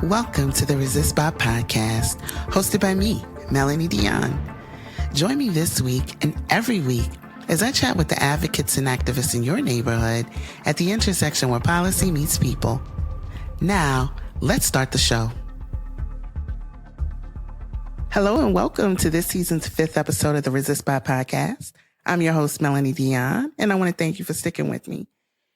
Welcome to the Resistbot Podcast, hosted by me, Melanie Dion. Join me this week and every week as I chat with the advocates and activists in your neighborhood at the intersection where policy meets people. Now, let's start the show. Hello and welcome to this season's 5th episode of the Resistbot Podcast. I'm your host, Melanie Dion, and I want to thank you for sticking with me.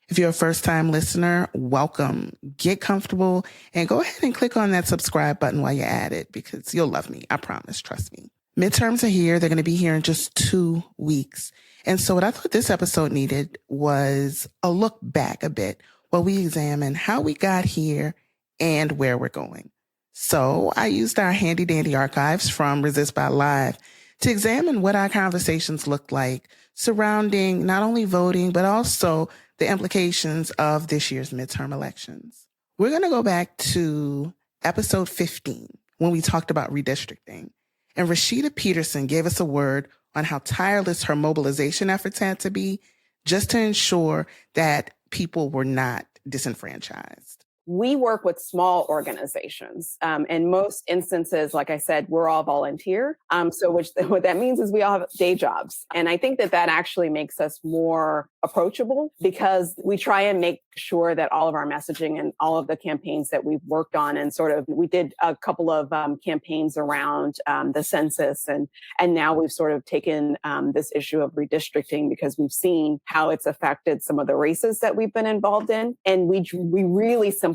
If you're a first-time listener, welcome. Get comfortable and go ahead and click on that subscribe button while you're at it because you'll love me. I promise. Trust me. Midterms are here. They're going to be here in just 2 weeks. And so what I thought this episode needed was a look back a bit while we examine how we got here and where we're going. So I used our handy-dandy archives from Resistbot Live to examine what our conversations looked like surrounding not only voting, but also the implications of this year's midterm elections. We're going to go back to episode 15 when we talked about redistricting. And Rashida Peterson gave us a word on how tireless her mobilization efforts had to be just to ensure that people were not disenfranchised. We work with small organizations. In most instances, like I said, we're all volunteer. What that means is we all have day jobs. And I think that actually makes us more approachable because we try and make sure that all of our messaging and all of the campaigns that we've worked on and we did a couple of campaigns around the census. And now we've sort of taken this issue of redistricting because we've seen how it's affected some of the races that we've been involved in. And we really simplify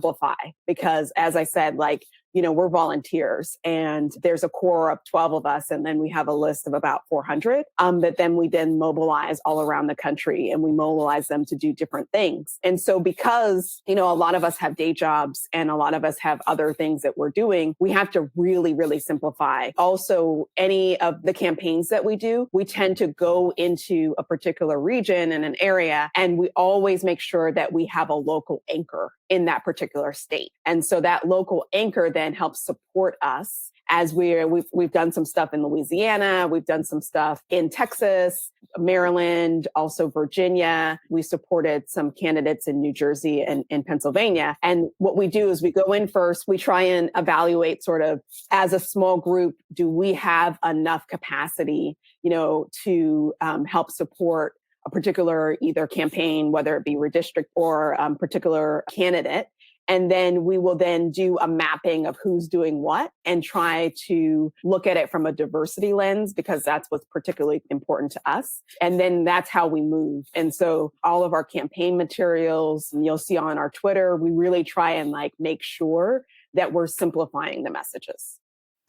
because, as I said, we're volunteers and there's a core of 12 of us. And then we have a list of about 400 that then we mobilize all around the country and we mobilize them to do different things. And so because, a lot of us have day jobs and a lot of us have other things that we're doing, we have to really, really simplify. Also, any of the campaigns that we do, we tend to go into a particular region and an area, and we always make sure that we have a local anchor in that particular state. And so that local anchor then helps support us as we've done some stuff in Louisiana, we've done some stuff in Texas, Maryland, also Virginia. We supported some candidates in New Jersey and in Pennsylvania. And what we do is we go in first, we try and evaluate sort of as a small group, do we have enough capacity, to help support a particular either campaign, whether it be redistrict or particular candidate. And then we will then do a mapping of who's doing what and try to look at it from a diversity lens because that's what's particularly important to us. And then that's how we move. And so all of our campaign materials, and you'll see on our Twitter, we really try and make sure that we're simplifying the messages.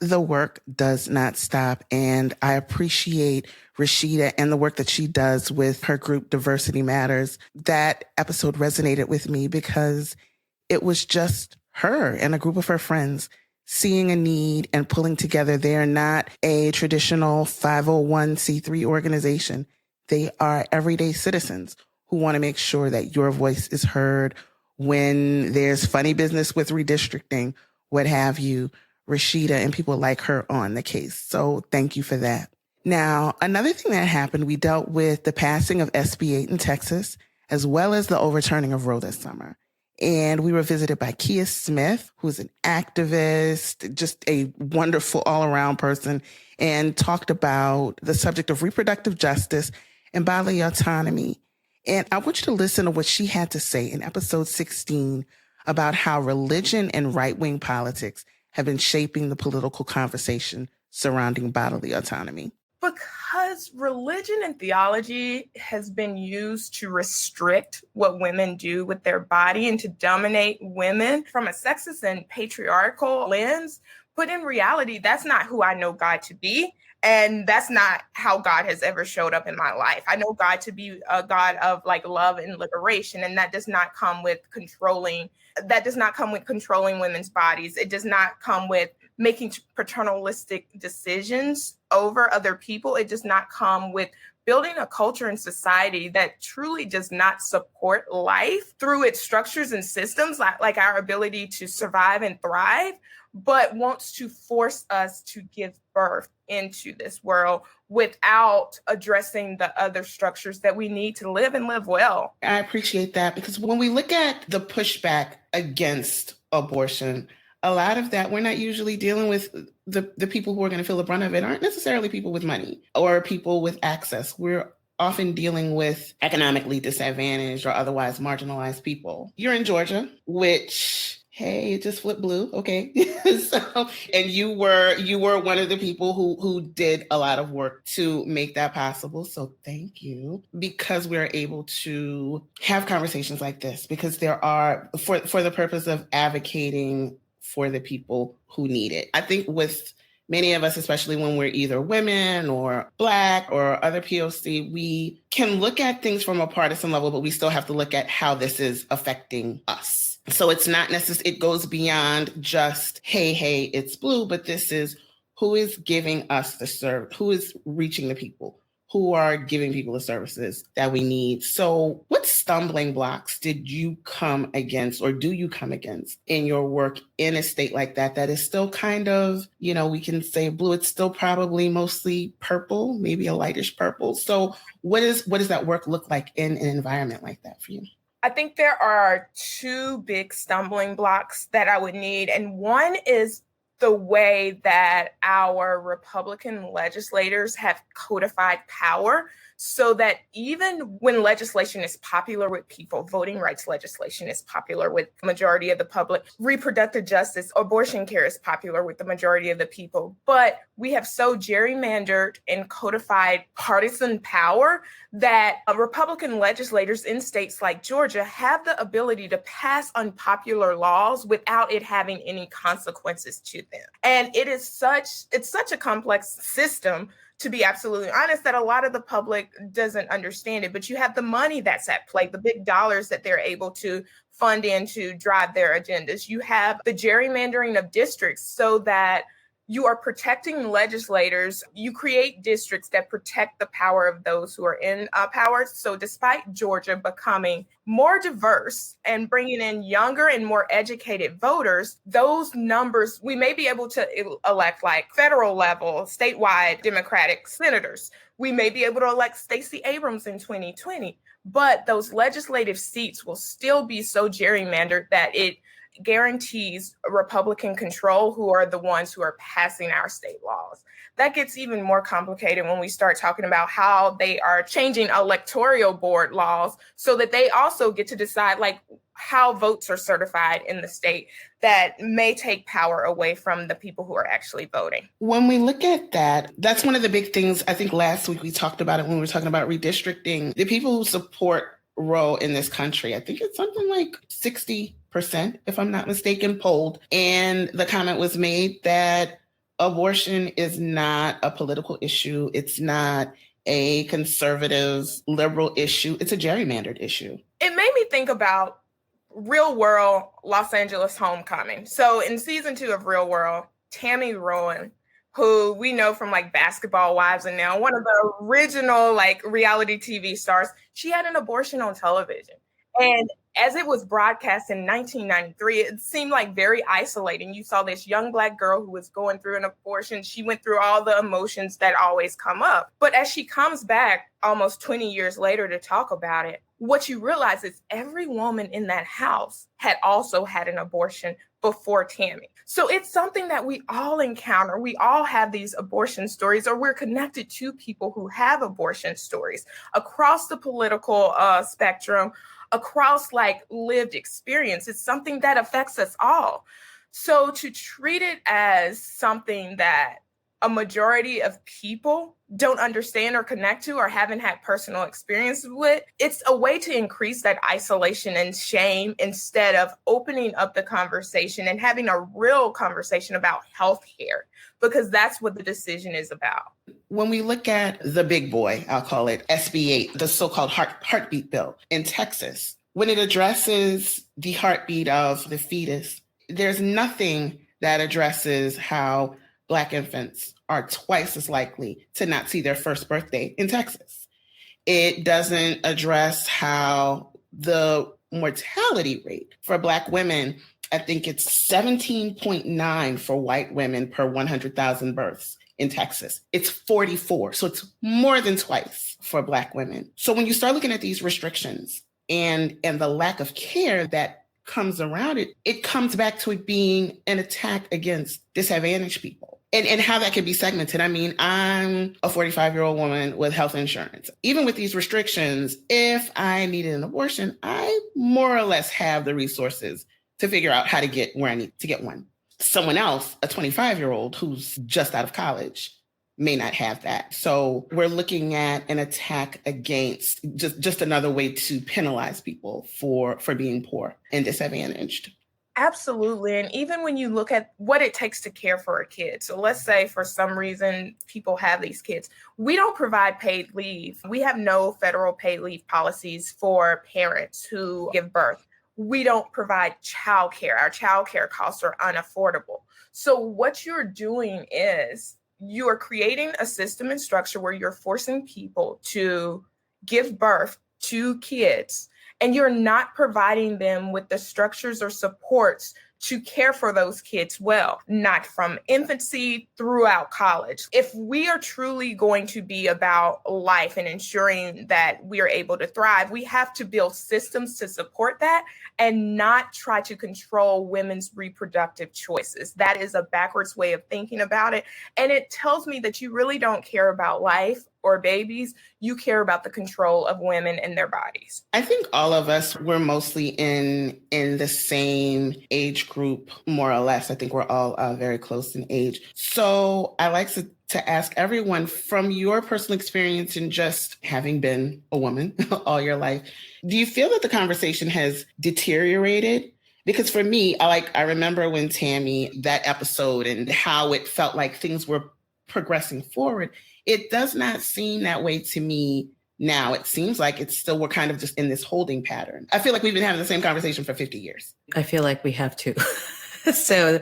The work does not stop, and I appreciate Rashida and the work that she does with her group Diversity Matters. That episode resonated with me because it was just her and a group of her friends seeing a need and pulling together. They're not a traditional 501c3 organization. They are everyday citizens who want to make sure that your voice is heard when there's funny business with redistricting, what have you. Rashida and people like her on the case. So thank you for that. Now, another thing that happened, we dealt with the passing of SB 8 in Texas, as well as the overturning of Roe this summer. And we were visited by Kia Smith, who's an activist, just a wonderful all-around person, and talked about the subject of reproductive justice and bodily autonomy. And I want you to listen to what she had to say in episode 16 about how religion and right-wing politics have been shaping the political conversation surrounding bodily autonomy. Because religion and theology has been used to restrict what women do with their body and to dominate women from a sexist and patriarchal lens, but in reality, that's not who I know God to be. And that's not how God has ever showed up in my life. I know God to be a God of love and liberation. And that does not come with controlling women's bodies. It does not come with making paternalistic decisions over other people. It does not come with building a culture and society that truly does not support life through its structures and systems, like our ability to survive and thrive, but wants to force us to give birth into this world without addressing the other structures that we need to live and live well. I appreciate that, because when we look at the pushback against abortion, a lot of that, we're not usually dealing with the people who are going to feel the brunt of it aren't necessarily people with money or people with access. We're often dealing with economically disadvantaged or otherwise marginalized people. You're in Georgia, which, hey, it just flipped blue. Okay. So, and you were one of the people who did a lot of work to make that possible. So thank you, because we're able to have conversations like this, because there are, for the purpose of advocating for the people who need it. I think with many of us, especially when we're either women or Black or other POC, we can look at things from a partisan level, but we still have to look at how this is affecting us. So it's not necessarily, it goes beyond just, hey, it's blue, but this is who is giving us the service, who is reaching the people, who are giving people the services that we need. So what stumbling blocks did you come against, or do you come against in your work in a state like that is still kind of, we can say blue, it's still probably mostly purple, maybe a lightish purple. So what does that work look like in an environment like that for you? I think there are two big stumbling blocks that I would need. And one is the way that our Republican legislators have codified power, so that even when legislation is popular with people, voting rights legislation is popular with the majority of the public, reproductive justice, abortion care is popular with the majority of the people. But we have so gerrymandered and codified partisan power that Republican legislators in states like Georgia have the ability to pass unpopular laws without it having any consequences to them. And it's such a complex system, to be absolutely honest, that a lot of the public doesn't understand it. But you have the money that's at play, the big dollars that they're able to fund in to drive their agendas. You have the gerrymandering of districts so that you are protecting legislators. You create districts that protect the power of those who are in power. So despite Georgia becoming more diverse and bringing in younger and more educated voters, those numbers, we may be able to elect like federal level, statewide Democratic senators. We may be able to elect Stacey Abrams in 2020, but those legislative seats will still be so gerrymandered that it guarantees Republican control, who are the ones who are passing our state laws. That gets even more complicated when we start talking about how they are changing electoral board laws so that they also get to decide like how votes are certified in the state. That may take power away from the people who are actually voting. When we look at that, that's one of the big things. I think last week we talked about it when we were talking about redistricting. The people who support Roe in this country, I think it's something like 60%, if I'm not mistaken, polled. And the comment was made that abortion is not a political issue. It's not a conservative liberal issue. It's a gerrymandered issue. It made me think about Real World Los Angeles Homecoming. So in season 2 of Real World, Tammy Rowan, who we know from like Basketball Wives and now one of the original like reality TV stars, she had an abortion on television. And as it was broadcast in 1993, it seemed like very isolating. You saw this young Black girl who was going through an abortion. She went through all the emotions that always come up. But as she comes back almost 20 years later to talk about it, what you realize is every woman in that house had also had an abortion before Tammy. So it's something that we all encounter. We all have these abortion stories, or we're connected to people who have abortion stories across the political spectrum, across like lived experience. It's something that affects us all. So to treat it as something that a majority of people don't understand or connect to or haven't had personal experiences with, it's a way to increase that isolation and shame instead of opening up the conversation and having a real conversation about healthcare, because that's what the decision is about. When we look at the big boy, I'll call it SB 8, the so-called heartbeat bill in Texas, when it addresses the heartbeat of the fetus, there's nothing that addresses how Black infants are twice as likely to not see their first birthday in Texas. It doesn't address how the mortality rate for Black women, I think it's 17.9 for white women per 100,000 births in Texas. It's 44. So it's more than twice for Black women. So when you start looking at these restrictions and the lack of care that comes around it, it comes back to it being an attack against disadvantaged people. And how that can be segmented. I mean, I'm a 45-year-old woman with health insurance. Even with these restrictions, if I needed an abortion, I more or less have the resources to figure out how to get where I need to get one. Someone else, a 25-year-old who's just out of college, may not have that. So we're looking at an attack against just another way to penalize people for being poor and disadvantaged. Absolutely. And even when you look at what it takes to care for a kid. So let's say for some reason people have these kids. We don't provide paid leave. We have no federal paid leave policies for parents who give birth. We don't provide childcare. Our childcare costs are unaffordable. So what you're doing is you are creating a system and structure where you're forcing people to give birth to kids, and you're not providing them with the structures or supports to care for those kids well, not from infancy throughout college. If we are truly going to be about life and ensuring that we are able to thrive, we have to build systems to support that and not try to control women's reproductive choices. That is a backwards way of thinking about it. And it tells me that you really don't care about life or babies. You care about the control of women and their bodies. I think all of us, we're mostly in the same age group, more or less. I think we're all very close in age. So I like to ask everyone, from your personal experience in just having been a woman all your life, do you feel that the conversation has deteriorated? Because for me, I remember when Tammy, that episode and how it felt like things were progressing forward. It does not seem that way to me now. It seems like we're kind of just in this holding pattern. I feel like we've been having the same conversation for 50 years. I feel like we have to. So,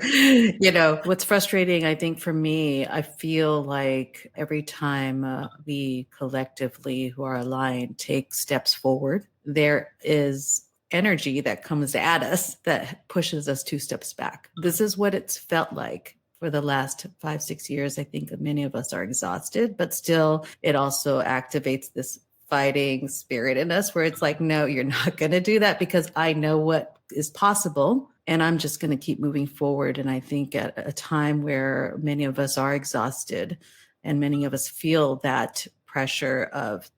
what's frustrating, I think for me, I feel like every time we collectively who are aligned take steps forward, there is energy that comes at us that pushes us 2 steps back. This is what it's felt like for the last 5-6 years. I think many of us are exhausted, but still it also activates this fighting spirit in us where it's like, no, you're not going to do that because I know what is possible. And I'm just going to keep moving forward. And I think at a time where many of us are exhausted and many of us feel that pressure of,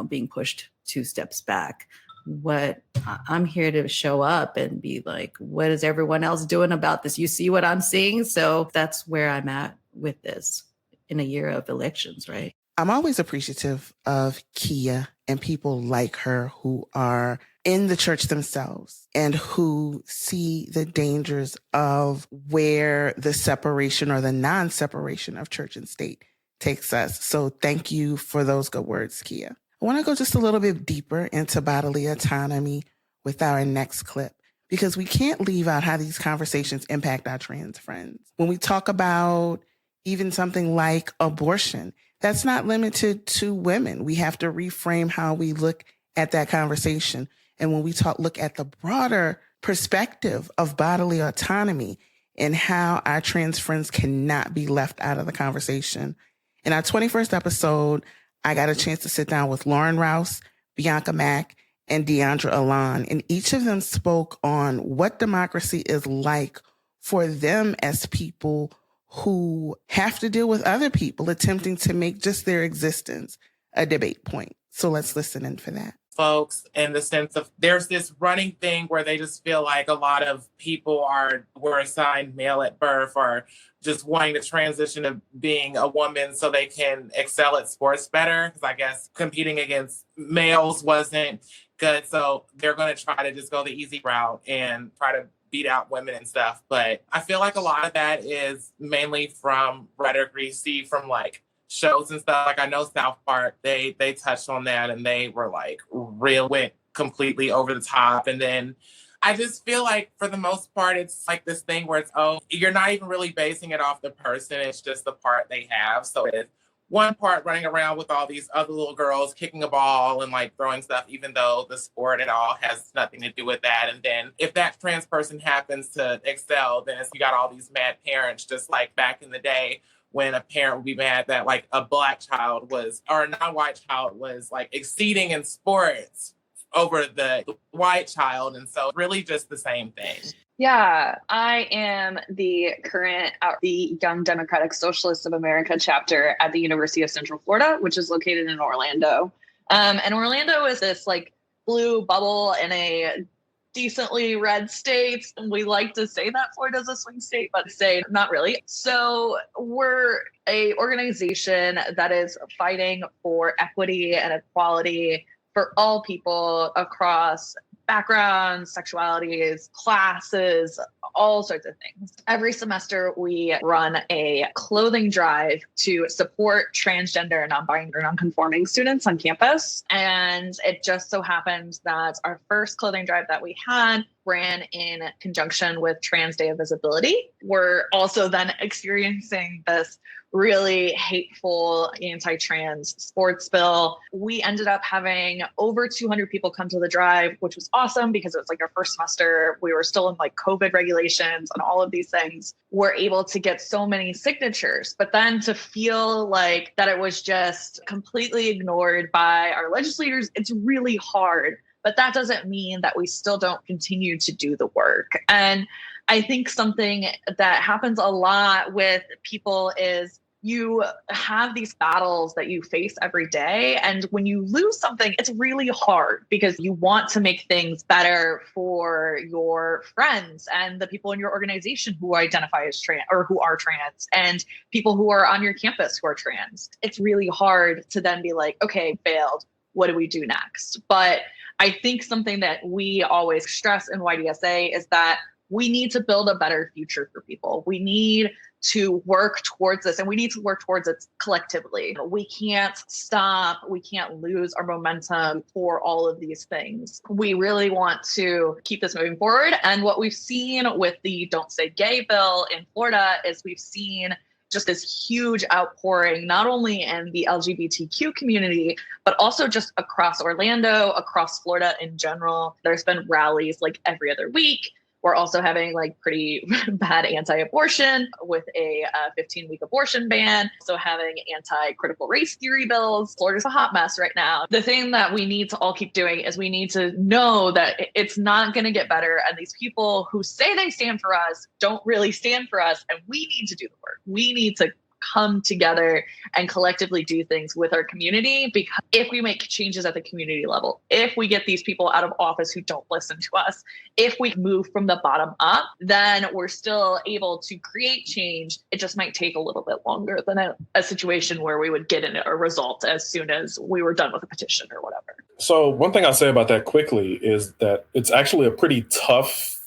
being pushed 2 steps back, what I'm here to show up and be like, what is everyone else doing about this? You see what I'm seeing? So that's where I'm at with this in a year of elections, right? I'm always appreciative of Kia and people like her who are in the church themselves and who see the dangers of where the separation or the non-separation of church and state takes us. So thank you for those good words, Kia. I want to go just a little bit deeper into bodily autonomy with our next clip, because we can't leave out how these conversations impact our trans friends. When we talk about even something like abortion, that's not limited to women. We have to reframe how we look at that conversation. And when we look at the broader perspective of bodily autonomy and how our trans friends cannot be left out of the conversation. In our 21st episode, I got a chance to sit down with Lauren Rouse, Bianca Mack, and Deandra Alon, and each of them spoke on what democracy is like for them as people who have to deal with other people attempting to make just their existence a debate point. So let's listen in for that. Folks, in the sense of there's this running thing where they just feel like a lot of people were assigned male at birth or just wanting to transition to being a woman so they can excel at sports better, because I guess competing against males wasn't good. So they're going to try to just go the easy route and try to beat out women and stuff. But I feel like a lot of that is mainly from rhetoric we see from like shows and stuff. Like I know South Park, they touched on that and they were like went completely over the top. And then I just feel like for the most part, it's like this thing where it's, you're not even really basing it off the person. It's just the part they have. So it's one part running around with all these other little girls kicking a ball and like throwing stuff, even though the sport at all has nothing to do with that. And then if that trans person happens to excel, then you got all these mad parents, just like back in the day when a parent would be mad that like a black child or a non-white child was like exceeding in sports over the white child. And so really just the same thing. Yeah, I am the current the Young Democratic Socialists of America chapter at the University of Central Florida, which is located in Orlando. And Orlando is this like blue bubble in a decently red state. We like to say that Florida's a swing state, but say not really. So we're a organization that is fighting for equity and equality for all people across backgrounds, sexualities, classes, all sorts of things. Every semester, we run a clothing drive to support transgender, non-binary, non-conforming students on campus. And it just so happened that our first clothing drive that we had ran in conjunction with Trans Day of Visibility. We're also then experiencing this really hateful anti-trans sports bill. We ended up having over 200 people come to the drive, which was awesome because it was like our first semester. We were still in like COVID regulations and all of these things. We're able to get so many signatures, but then to feel like that it was just completely ignored by our legislators, it's really hard. But that doesn't mean that we still don't continue to do the work. And I think something that happens a lot with people is you have these battles that you face every day. And when you lose something, it's really hard because you want to make things better for your friends and the people in your organization who identify as trans or who are trans and people who are on your campus who are trans. It's really hard to then be like, okay, failed. What do we do next? But I think something that we always stress in YDSA is that we need to build a better future for people. We need to work towards this and we need to work towards it collectively. We can't stop. We can't lose our momentum for all of these things. We really want to keep this moving forward. And what we've seen with the Don't Say Gay bill in Florida is we've seen just this huge outpouring, not only in the LGBTQ community, but also just across Orlando, across Florida in general. There's been rallies like every other week. We're also having like pretty bad anti-abortion with a 15-week abortion ban. Also having anti-critical race theory bills. Florida's a hot mess right now. The thing that we need to all keep doing is we need to know that it's not going to get better. And these people who say they stand for us don't really stand for us. And we need to do the work. We need to come together and collectively do things with our community, because if we make changes at the community level, if we get these people out of office who don't listen to us, if we move from the bottom up, then we're still able to create change. It just might take a little bit longer than a situation where we would get a result as soon as we were done with a petition or whatever. So one thing I'll say about that quickly is that it's actually a pretty tough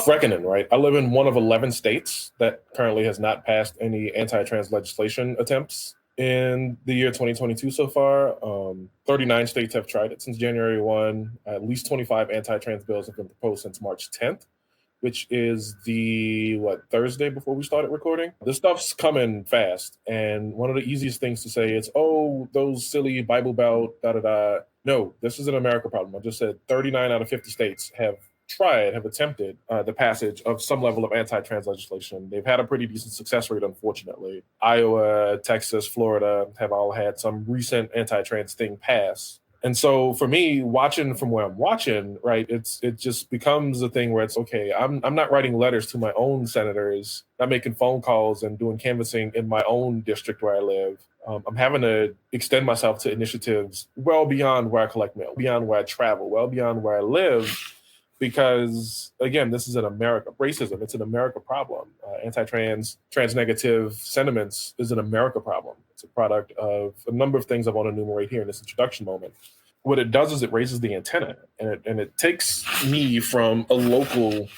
reckoning, right? I live in one of 11 states that currently has not passed any anti-trans legislation attempts in the year 2022 so far. 39 states have tried it since January 1. At least 25 anti-trans bills have been proposed since March 10th, which is Thursday before we started recording. This stuff's coming fast. And one of the easiest things to say is, oh, those silly Bible Belt, da-da-da. No, this is an America problem. I just said 39 out of 50 states have attempted the passage of some level of anti-trans legislation. They've had a pretty decent success rate, unfortunately. Iowa, Texas, Florida have all had some recent anti-trans thing pass. And so for me, watching from where I'm watching, right, it just becomes a thing where it's, okay, I'm not writing letters to my own senators, not making phone calls and doing canvassing in my own district where I live. I'm having to extend myself to initiatives well beyond where I collect mail, beyond where I travel, well beyond where I live. Because, again, this is racism, it's an America problem. Anti-trans, trans-negative sentiments is an America problem. It's a product of a number of things I want to enumerate here in this introduction moment. What it does is it raises the antenna, and it takes me from a local,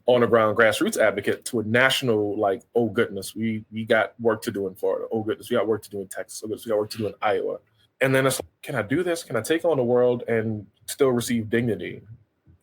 on-the-ground grassroots advocate to a national, like, oh, goodness, we got work to do in Florida. Oh, goodness, we got work to do in Texas. Oh, goodness, we got work to do in Iowa. And then it's like, can I do this? Can I take on the world and still receive dignity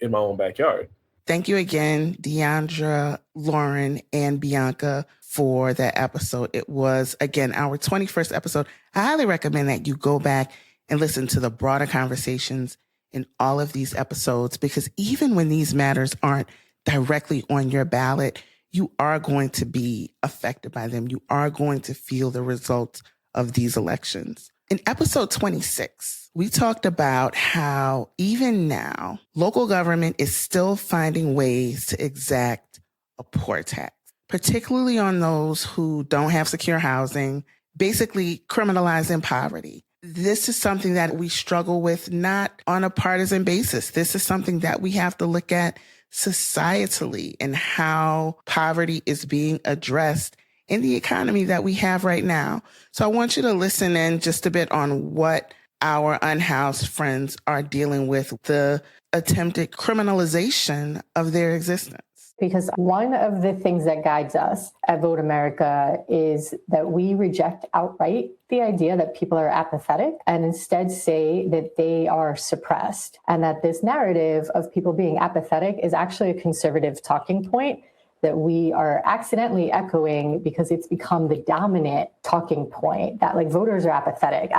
in my own backyard? Thank you again, Deandra, Lauren, and Bianca for that episode. It was, again, our 21st episode. I highly recommend that you go back and listen to the broader conversations in all of these episodes, because even when these matters aren't directly on your ballot, you are going to be affected by them. You are going to feel the results of these elections. In episode 26, we talked about how even now, local government is still finding ways to exact a poor tax, particularly on those who don't have secure housing, basically criminalizing poverty. This is something that we struggle with, not on a partisan basis. This is something that we have to look at societally and how poverty is being addressed in the economy that we have right now. So I want you to listen in just a bit on what our unhoused friends are dealing with, the attempted criminalization of their existence. Because one of the things that guides us at Vote America is that we reject outright the idea that people are apathetic and instead say that they are suppressed, and that this narrative of people being apathetic is actually a conservative talking point that we are accidentally echoing because it's become the dominant talking point that like voters are apathetic.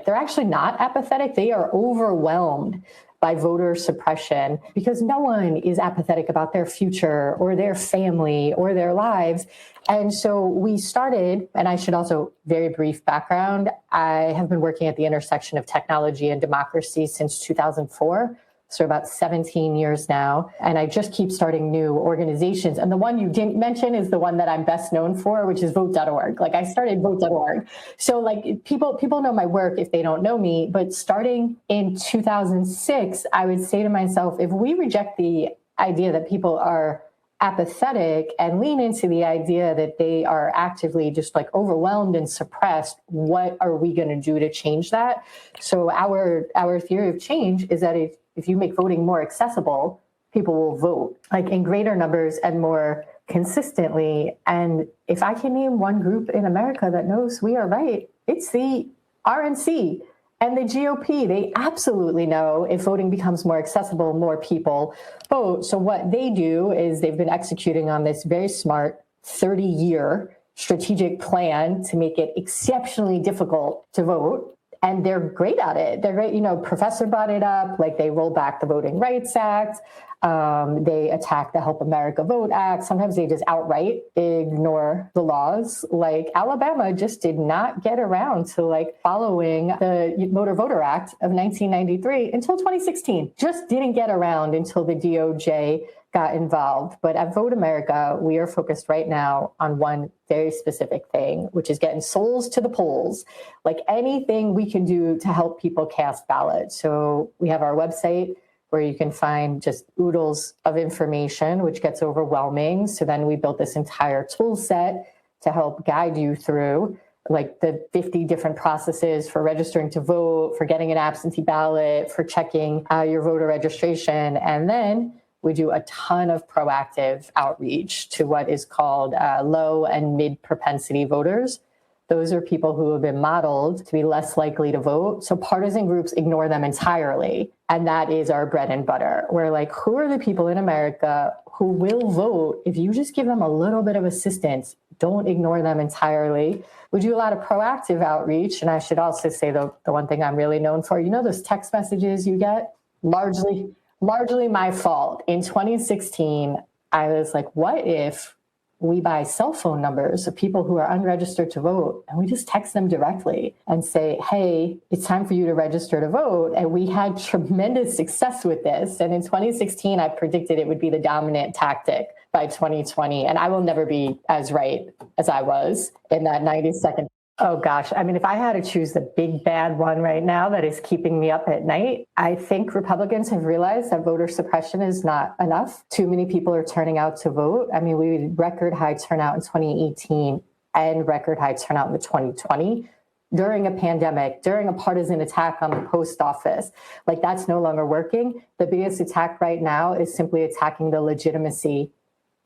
They're actually not apathetic. They are overwhelmed by voter suppression because no one is apathetic about their future or their family or their lives. And so we started, and I should also, very brief background, I have been working at the intersection of technology and democracy since 2004. So about 17 years now. And I just keep starting new organizations. And the one you didn't mention is the one that I'm best known for, which is vote.org. Like I started vote.org. So like people know my work if they don't know me, but starting in 2006, I would say to myself, if we reject the idea that people are apathetic and lean into the idea that they are actively just like overwhelmed and suppressed, what are we going to do to change that? So our theory of change is that if you make voting more accessible, people will vote like in greater numbers and more consistently. And if I can name one group in America that knows we are right, it's the RNC and the GOP. They absolutely know if voting becomes more accessible, more people vote. So what they do is they've been executing on this very smart 30-year strategic plan to make it exceptionally difficult to vote. And they're great at it. They're great. Professor brought it up, like they roll back the Voting Rights Act. They attack the Help America Vote Act. Sometimes they just outright ignore the laws. Like Alabama just did not get around to like following the Motor Voter Act of 1993 until 2016. Just didn't get around until the DOJ got involved. But at Vote America, we are focused right now on one very specific thing, which is getting souls to the polls, like anything we can do to help people cast ballots. So we have our website where you can find just oodles of information, which gets overwhelming. So then we built this entire tool set to help guide you through like the 50 different processes for registering to vote, for getting an absentee ballot, for checking your voter registration. And then we do a ton of proactive outreach to what is called low and mid propensity voters. Those are people who have been modeled to be less likely to vote. So partisan groups ignore them entirely. And that is our bread and butter. We're like, who are the people in America who will vote if you just give them a little bit of assistance? Don't ignore them entirely. We do a lot of proactive outreach. And I should also say the one thing I'm really known for, those text messages you get? Largely my fault. In 2016, I was like, what if we buy cell phone numbers of people who are unregistered to vote and we just text them directly and say, hey, it's time for you to register to vote. And we had tremendous success with this. And in 2016, I predicted it would be the dominant tactic by 2020. And I will never be as right as I was in that 90-second. Oh, gosh. I mean, if I had to choose the big bad one right now that is keeping me up at night, I think Republicans have realized that voter suppression is not enough. Too many people are turning out to vote. I mean, we had record high turnout in 2018 and record high turnout in 2020 during a pandemic, during a partisan attack on the post office. Like, that's no longer working. The biggest attack right now is simply attacking the legitimacy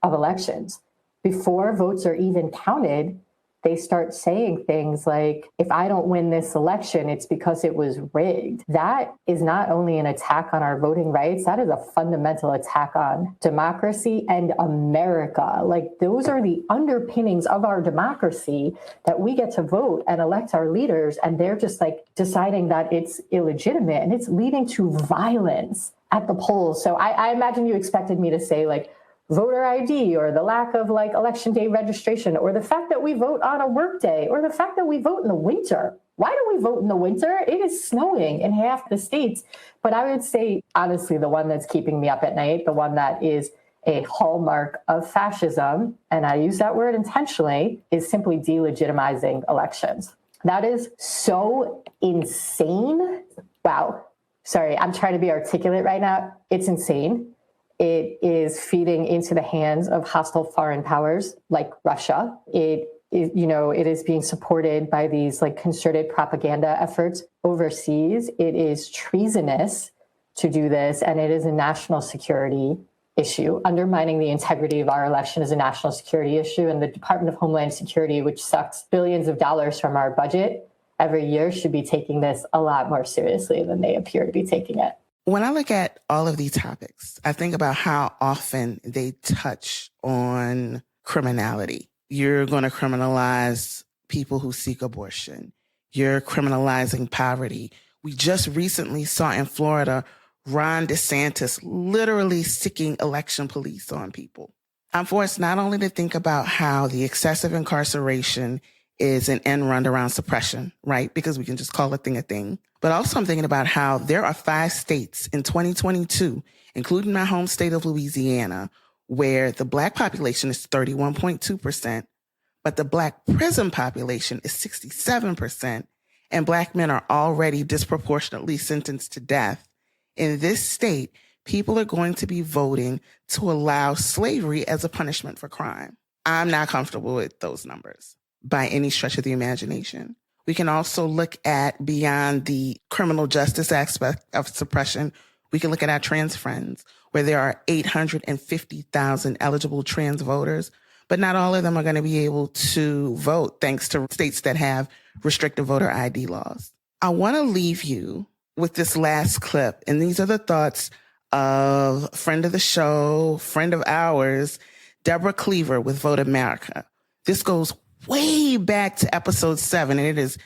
of elections. Before votes are even counted, they start saying things like, if I don't win this election, it's because it was rigged. That is not only an attack on our voting rights, that is a fundamental attack on democracy and America. Like, those are the underpinnings of our democracy, that we get to vote and elect our leaders, and they're just like deciding that it's illegitimate and it's leading to violence at the polls. So I imagine you expected me to say like, voter ID, or the lack of like election day registration, or the fact that we vote on a work day, or the fact that we vote in the winter. Why do we vote in the winter? It is snowing in half the states. But I would say, honestly, the one that's keeping me up at night, the one that is a hallmark of fascism, and I use that word intentionally, is simply delegitimizing elections. That is so insane. Wow. Sorry, I'm trying to be articulate right now. It's insane. It is feeding into the hands of hostile foreign powers like Russia. It is being supported by these like concerted propaganda efforts overseas. It is treasonous to do this, and it is a national security issue. Undermining the integrity of our election is a national security issue, and the Department of Homeland Security, which sucks billions of dollars from our budget every year, should be taking this a lot more seriously than they appear to be taking it. When I look at all of these topics, I think about how often they touch on criminality. You're going to criminalize people who seek abortion. You're criminalizing poverty. We just recently saw in Florida Ron DeSantis literally sticking election police on people. I'm forced not only to think about how the excessive incarceration is an end run around suppression, right? Because we can just call a thing, but also I'm thinking about how there are 5 states in 2022, including my home state of Louisiana, where the Black population is 31.2%, but the Black prison population is 67%, and Black men are already disproportionately sentenced to death. In this state, people are going to be voting to allow slavery as a punishment for crime. I'm not comfortable with those numbers by any stretch of the imagination. We can also look at beyond the criminal justice aspect of suppression. We can look at our trans friends, where there are 850,000 eligible trans voters, but not all of them are going to be able to vote thanks to states that have restrictive voter ID laws. I want to leave you with this last clip, and these are the thoughts of friend of the show, friend of ours, Deborah Cleaver with Vote America. This goes way back to episode 7, and it is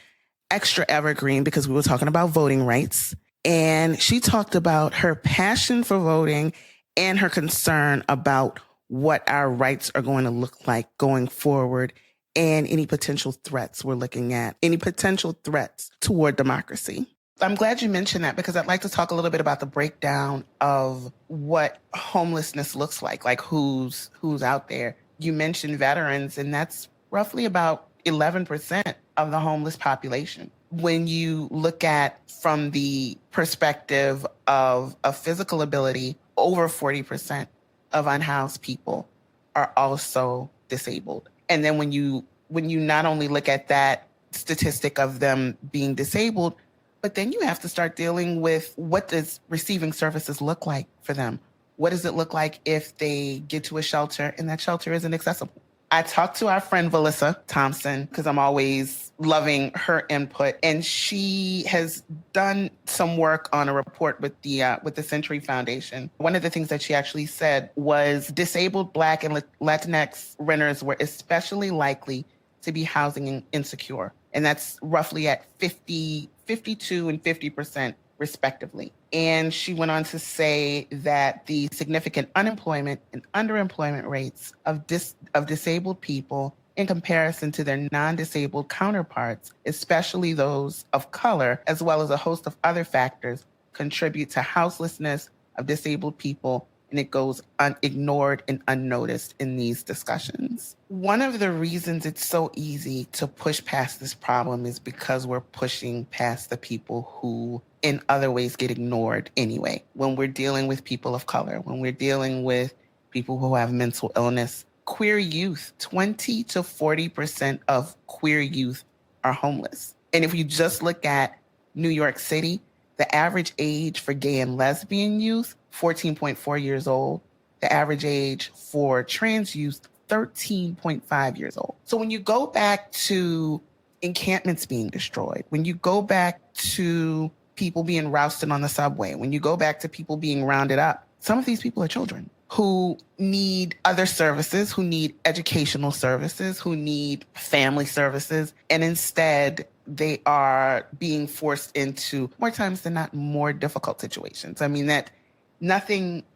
extra evergreen because we were talking about voting rights. And she talked about her passion for voting and her concern about what our rights are going to look like going forward and any potential threats we're looking at, any potential threats toward democracy. I'm glad you mentioned that because I'd like to talk a little bit about the breakdown of what homelessness looks like who's out there. You mentioned veterans, and that's roughly about 11% of the homeless population. When you look at from the perspective of physical ability, over 40% of unhoused people are also disabled. And then when you not only look at that statistic of them being disabled, but then you have to start dealing with what does receiving services look like for them? What does it look like if they get to a shelter and that shelter isn't accessible? I talked to our friend Valissa Thompson because I'm always loving her input, and she has done some work on a report with the Century Foundation. One of the things that she actually said was disabled Black and Latinx renters were especially likely to be housing insecure, and that's roughly at 52 and 50% respectively. And she went on to say that the significant unemployment and underemployment rates of disabled people in comparison to their non-disabled counterparts, especially those of color, as well as a host of other factors, contribute to houselessness of disabled people, and it goes ignored and unnoticed in these discussions. One of the reasons it's so easy to push past this problem is because we're pushing past the people who in other ways get ignored anyway. When we're dealing with people of color, when we're dealing with people who have mental illness, queer youth, 20 to 40% of queer youth are homeless. And if you just look at New York City, the average age for gay and lesbian youth, 14.4 years old. The average age for trans youth, 13.5 years old. So when you go back to encampments being destroyed, when you go back to people being rousted on the subway, when you go back to people being rounded up, some of these people are children who need other services, who need educational services, who need family services, and instead they are being forced into, more times than not, more difficult situations. I mean,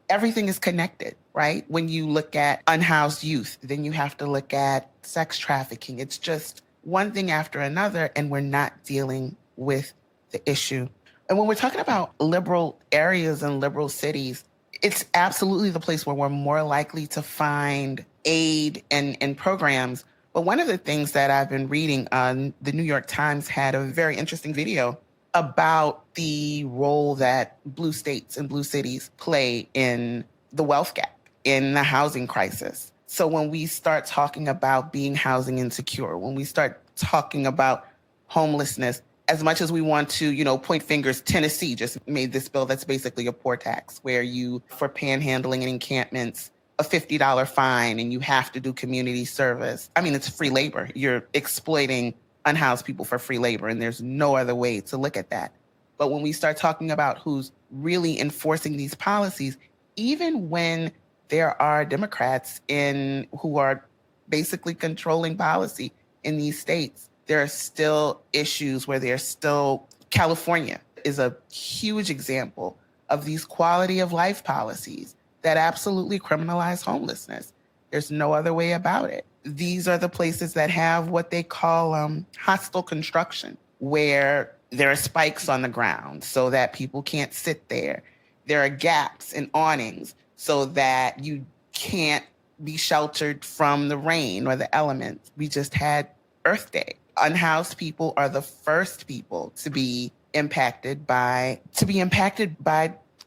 everything is connected, right? When you look at unhoused youth, then you have to look at sex trafficking. It's just one thing after another, and we're not dealing with the issue. And when we're talking about liberal areas and liberal cities, it's absolutely the place where we're more likely to find aid and programs. But one of the things that I've been reading, the New York Times had a very interesting video about the role that blue states and blue cities play in the wealth gap, in the housing crisis. So when we start talking about being housing insecure, when we start talking about homelessness, as much as we want to, point fingers, Tennessee just made this bill that's basically a poor tax, where you, for panhandling and encampments, a $50 fine, and you have to do community service. I mean, it's free labor. You're exploiting unhoused people for free labor, and there's no other way to look at that. But when we start talking about who's really enforcing these policies, even when there are Democrats who are basically controlling policy in these states, there are still issues where there's still, California is a huge example of these quality of life policies that absolutely criminalize homelessness. There's no other way about it. These are the places that have what they call hostile construction, where there are spikes on the ground so that people can't sit there. There are gaps in awnings so that you can't be sheltered from the rain or the elements. We just had Earth Day. Unhoused people are the first people to be impacted by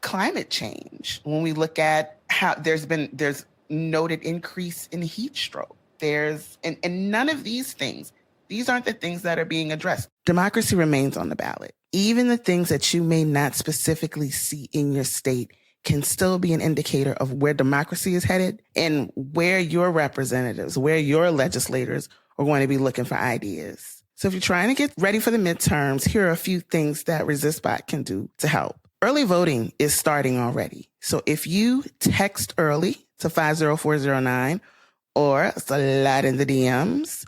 climate change. When we look at how there's noted increase in heat stroke, and none of these things, these aren't the things that are being addressed. Democracy remains on the ballot. Even the things that you may not specifically see in your state can still be an indicator of where democracy is headed and where your representatives, where your legislators are going to be looking for ideas. So if you're trying to get ready for the midterms, here are a few things that Resistbot can do to help. Early voting is starting already. So if you text early to 50409 or slide in the DMs,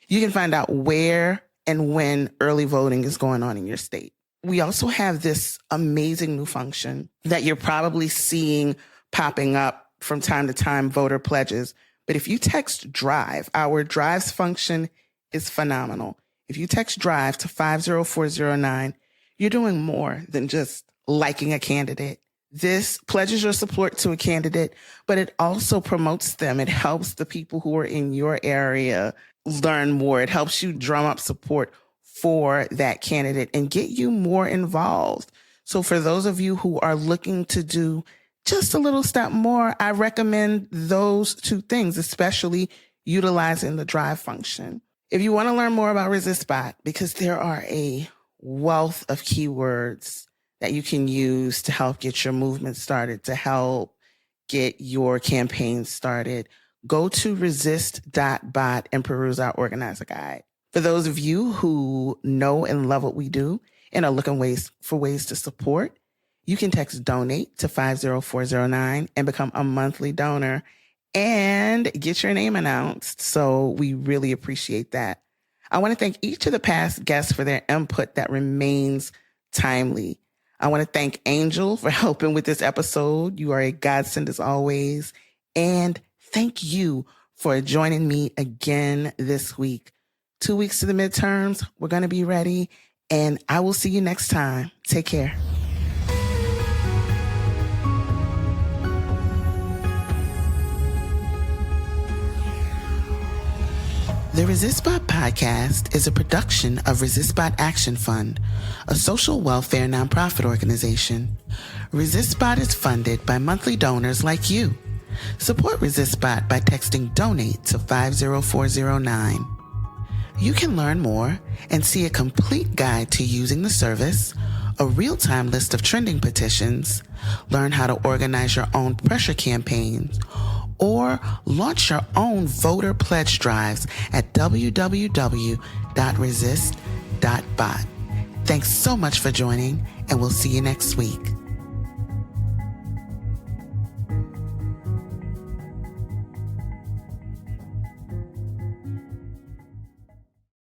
you can find out where and when early voting is going on in your state. We also have this amazing new function that you're probably seeing popping up from time to time, voter pledges. But if you text DRIVE, our DRIVES function is phenomenal. If you text DRIVE to 50409, you're doing more than just liking a candidate. This pledges your support to a candidate, but it also promotes them. It helps the people who are in your area learn more. It helps you drum up support for that candidate and get you more involved. So for those of you who are looking to do just a little step more, I recommend those two things, especially utilizing the DRIVE function. If you want to learn more about Resistbot, because there are a wealth of keywords that you can use to help get your movement started, to help get your campaign started, go to resist.bot and peruse our organizer guide. For those of you who know and love what we do and are looking for ways to support, you can text donate to 50409 and become a monthly donor and get your name announced. So we really appreciate that. I want to thank each of the past guests for their input that remains timely. I want to thank Angel for helping with this episode. You are a godsend as always. And thank you for joining me again this week. 2 weeks to the midterms. We're going to be ready. And I will see you next time. Take care. The Resistbot Podcast is a production of Resistbot Action Fund, a social welfare nonprofit organization. Resistbot is funded by monthly donors like you. Support Resistbot by texting donate to 50409. You can learn more and see a complete guide to using the service, a real-time list of trending petitions, learn how to organize your own pressure campaigns, or launch your own voter pledge drives at www.resist.bot. Thanks so much for joining, and we'll see you next week.